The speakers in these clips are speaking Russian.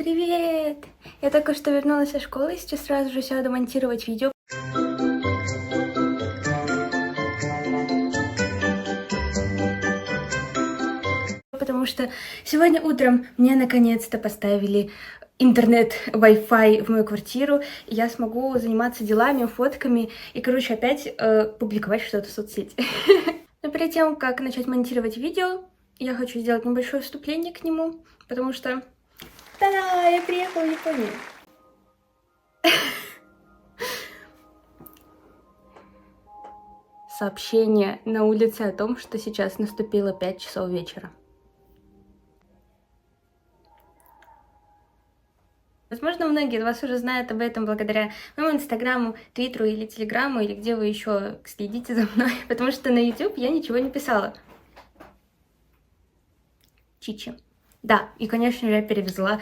Привет! Я только что вернулась со школы, и сейчас сразу же сяду монтировать видео. Потому что сегодня утром мне наконец-то поставили интернет, Wi-Fi в мою квартиру, и я смогу заниматься делами, фотками и, короче, опять публиковать что-то в соцсети. Но перед тем, как начать монтировать видео, я хочу сделать небольшое вступление к нему, потому что... Та-да! Я приехала в Японию! Сообщение на улице о том, что сейчас наступило 5 часов вечера. Возможно, многие из вас уже знают об этом благодаря моему инстаграму, твиттеру или телеграмму, или где вы еще следите за мной, потому что на YouTube я ничего не писала. Чичи. Да, и, конечно же, я перевезла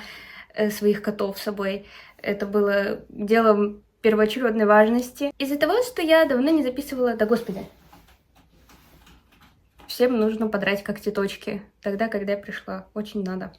своих котов с собой. Это было делом первоочередной важности. Из-за того, что я давно не записывала... Да, господи. Всем нужно подрать когтеточки. Тогда, когда я пришла. Очень надо.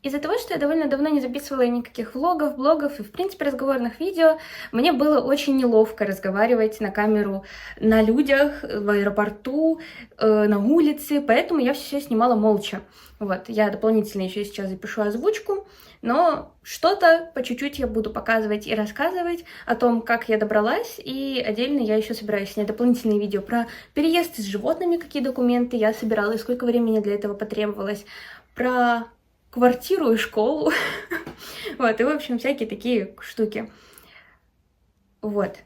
Из-за того, что я довольно давно не записывала никаких влогов, блогов и, в принципе, разговорных видео, мне было очень неловко разговаривать на камеру на людях, в аэропорту, на улице, поэтому я все снимала молча. Вот, я дополнительно еще сейчас запишу озвучку, но что-то по чуть-чуть я буду показывать и рассказывать о том, как я добралась, и отдельно я еще собираюсь снять дополнительные видео про переезд с животными, какие документы я собирала и сколько времени для этого потребовалось, про квартиру и школу, вот, и, в общем, всякие такие штуки, вот.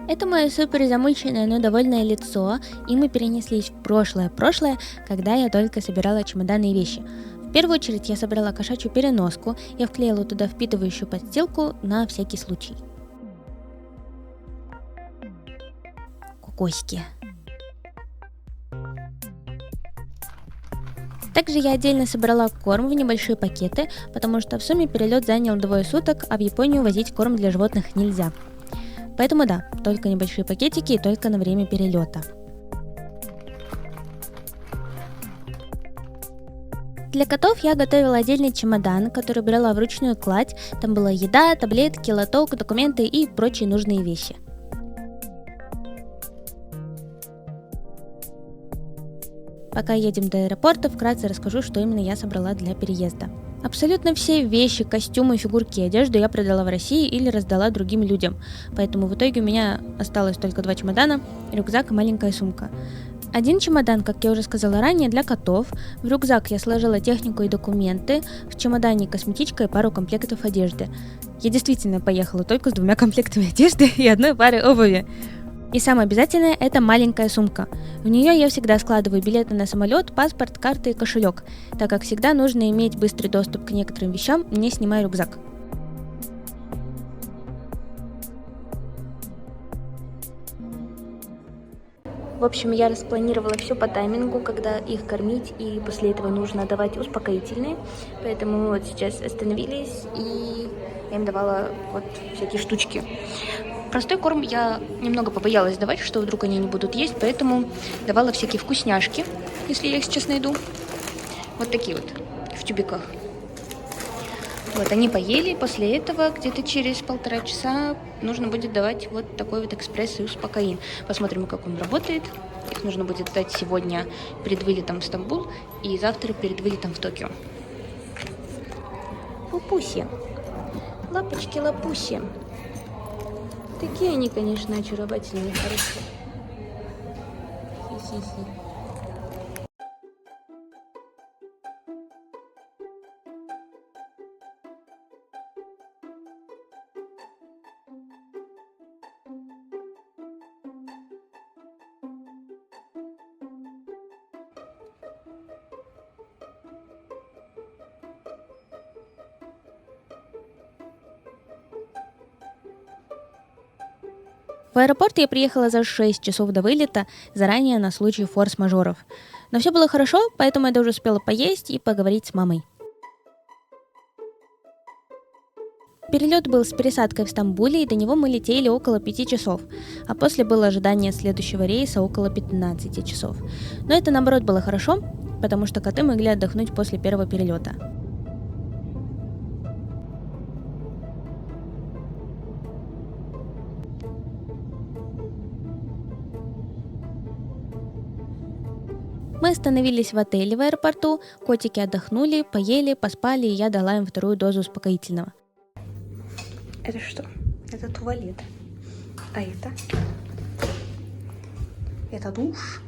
Это мое супер замученное, но довольное лицо, и мы перенеслись в прошлое, когда я только собирала чемоданы и вещи. В первую очередь я собрала кошачью переноску, я вклеила туда впитывающую подстилку на всякий случай. Кукосики. Также я отдельно собрала корм в небольшие пакеты, потому что в сумме перелет занял 2 суток, а в Японию возить корм для животных нельзя. Поэтому да, только небольшие пакетики и только на время перелета. Для котов я готовила отдельный чемодан, который брала вручную кладь. Там была еда, таблетки, лоток, документы и прочие нужные вещи. Пока едем до аэропорта, вкратце расскажу, что именно я собрала для переезда. Абсолютно все вещи, костюмы, фигурки и одежду я продала в России или раздала другим людям, поэтому в итоге у меня осталось только 2 чемодана, рюкзак и маленькая сумка. Один чемодан, как я уже сказала ранее, для котов, в рюкзак я сложила технику и документы, в чемодане косметичка и пару комплектов одежды. Я действительно поехала только с 2 комплектами одежды и 1 парой обуви. И самое обязательное – это маленькая сумка. В нее я всегда складываю билеты на самолет, паспорт, карты и кошелек, так как всегда нужно иметь быстрый доступ к некоторым вещам, не снимая рюкзак. В общем, я распланировала все по таймингу, когда их кормить, и после этого нужно давать успокоительные. Поэтому мы вот сейчас остановились, и я им давала вот всякие штучки. Простой корм я немного побоялась давать, что вдруг они не будут есть, поэтому давала всякие вкусняшки, если я их сейчас найду. Вот такие вот, в тюбиках. Вот, они поели, после этого где-то через 1,5 часа нужно будет давать вот такой вот экспресс и успокоин. Посмотрим, как он работает. Их нужно будет дать сегодня перед вылетом в Стамбул и завтра перед вылетом в Токио. Лапуси. Лапочки-лапуси. Такие они, конечно, очаровательные, хорошие. Хи-хи-хи. В аэропорт я приехала за 6 часов до вылета, заранее на случай форс-мажоров. Но все было хорошо, поэтому я даже успела поесть и поговорить с мамой. Перелет был с пересадкой в Стамбуле, и до него мы летели около 5 часов, а после было ожидание следующего рейса около 15 часов. Но это, наоборот, было хорошо, потому что коты могли отдохнуть после первого перелета. Мы остановились в отеле в аэропорту, котики отдохнули, поели, поспали, и я дала им вторую дозу успокоительного. Это что? Это туалет. А это? Это душ.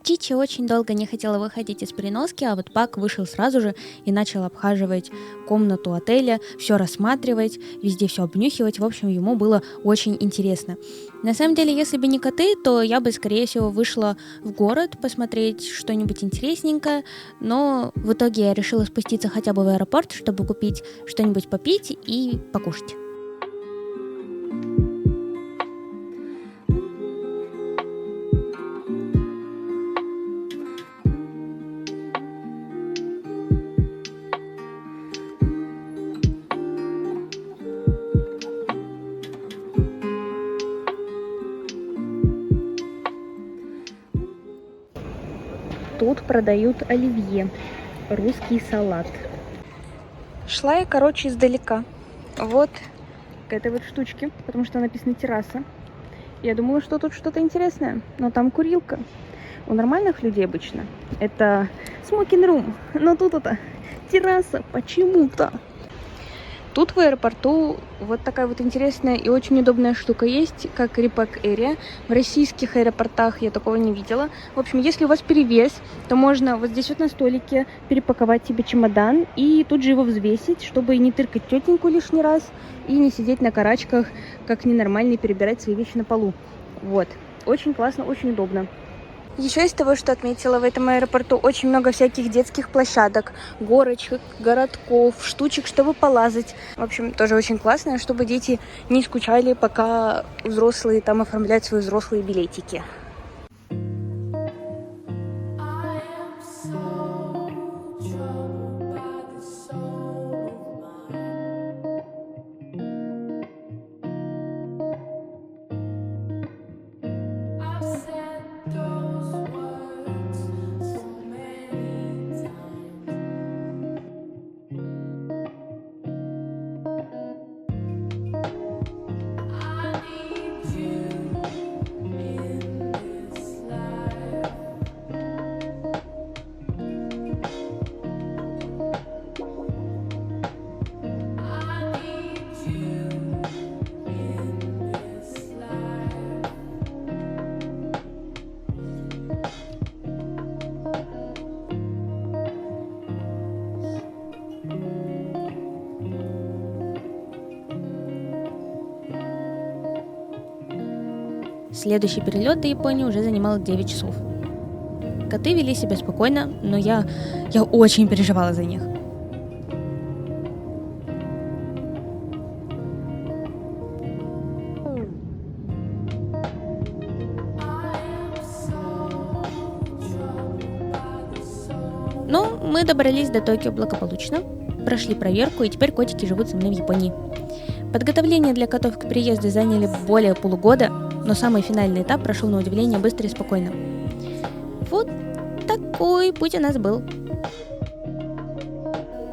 Чичи очень долго не хотела выходить из переноски, а вот Пак вышел сразу же и начал обхаживать комнату отеля, все рассматривать, везде все обнюхивать. В общем, ему было очень интересно. На самом деле, если бы не коты, то я бы, скорее всего, вышла в город посмотреть что-нибудь интересненькое, но в итоге я решила спуститься хотя бы в аэропорт, чтобы купить что-нибудь попить и покушать. Тут продают оливье, русский салат. Шла я, короче, издалека. Вот к этой вот штучке, потому что написано терраса. Я думала, что тут что-то интересное, но там курилка. У нормальных людей обычно это smoking room, но тут это терраса почему-то. Тут в аэропорту вот такая вот интересная и очень удобная штука есть, как Repack Area. В российских аэропортах я такого не видела. В общем, если у вас перевес, то можно вот здесь вот на столике перепаковать себе чемодан и тут же его взвесить, чтобы не тыркать тетеньку лишний раз и не сидеть на карачках, как ненормальный, перебирать свои вещи на полу. Вот. Очень классно, очень удобно. Еще из того, что отметила в этом аэропорту, очень много всяких детских площадок, горочек, городков, штучек, чтобы полазать. В общем, тоже очень классно, чтобы дети не скучали, пока взрослые там оформляют свои взрослые билетики. Следующий перелет до Японии уже занимал 9 часов. Коты вели себя спокойно, но я очень переживала за них. Но мы добрались до Токио благополучно, прошли проверку, и теперь котики живут со мной в Японии. Подготовления для котов к приезду заняли более полугода, но самый финальный этап прошел на удивление быстро и спокойно. Вот такой путь у нас был.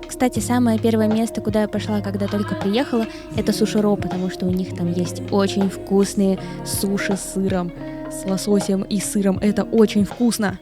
Кстати, самое первое место, куда я пошла, когда только приехала, это Суширо, потому что у них там есть очень вкусные суши с сыром, с лососем и сыром. Это очень вкусно!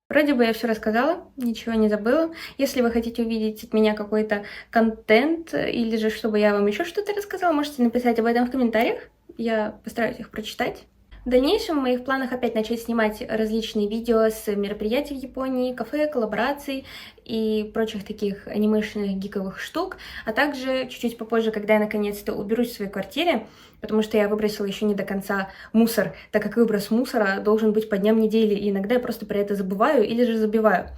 Вроде бы я все рассказала, ничего не забыла. Если вы хотите увидеть от меня какой-то контент или же чтобы я вам еще что-то рассказала, можете написать об этом в комментариях. Я постараюсь их прочитать. В дальнейшем в моих планах опять начать снимать различные видео с мероприятий в Японии, кафе, коллабораций и прочих таких анимешных гиковых штук, а также чуть-чуть попозже, когда я наконец-то уберусь в своей квартире, потому что я выбросила еще не до конца мусор, так как выброс мусора должен быть по дням недели, и иногда я просто про это забываю или же забиваю.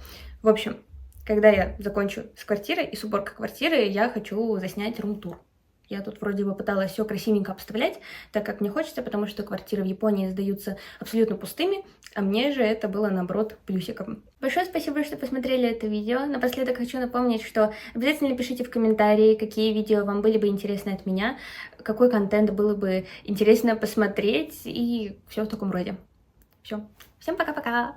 В общем, когда я закончу с квартирой и с уборкой квартиры, я хочу заснять рум-тур. Я тут вроде бы пыталась все красивенько обставлять, так как мне хочется, потому что квартиры в Японии сдаются абсолютно пустыми, а мне же это было, наоборот, плюсиком. Большое спасибо, что посмотрели это видео. Напоследок хочу напомнить, что обязательно пишите в комментарии, какие видео вам были бы интересны от меня, какой контент было бы интересно посмотреть и все в таком роде. Все. Всем пока-пока!